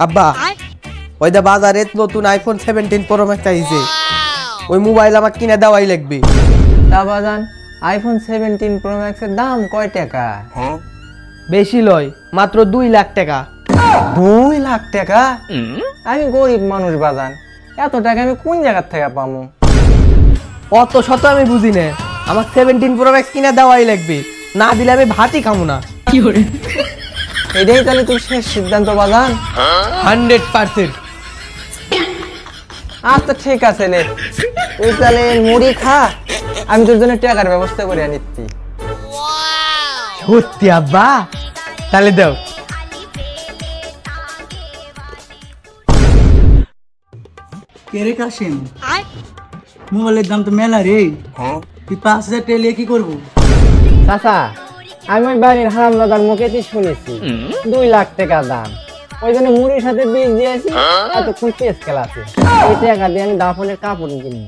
আব্বা ওই দা বাজারে নতুন আইফোন 17 প্রো ম্যাক্স আইছে, ওই মোবাইল আমার কিনে দেওয়াই লাগবে। তা বাজান আইফোন 17 প্রো ম্যাক্সের দাম কয় টাকা? বেশি লয়, মাত্র 2 লাখ টাকা। 2 লাখ টাকা? আমি গরিব মানুষ বাজান, এত টাকা আমি কোন জায়গা থেকে পাবো? অত শত আমি বুঝি না, আমার 17 প্রো ম্যাক্স কিনে দেওয়াই লাগবে, না দিলে আমি ভাতই খাবো না। এটাই তাহলে তোর শেষ সিদ্ধান্ত বাজান? 100%। আচ্ছা ঠিক আছে রে, তুই তাহলে মুড়ি খা, আমি তোর জন্য টাকার ব্যবস্থা করে নিচ্ছি। সত্যি আব্বা? তাহলে দাও। কেরে কাশেম, মোবাইলের দাম তো মেলা রে, তুই 5,000 টাকা নিয়ে কি করবো? চাচা আমি ওই বাড়ির হারামদাদার মুখেতে শুনেছি 2 লাখ টাকা দাম, ওই জন্য মুড়ির সাথে বীজ দিয়েছি, এতক্ষণ পেস খেলাছে, এই টাকা দিয়ে আমি দাফনের কাপড় কিনি।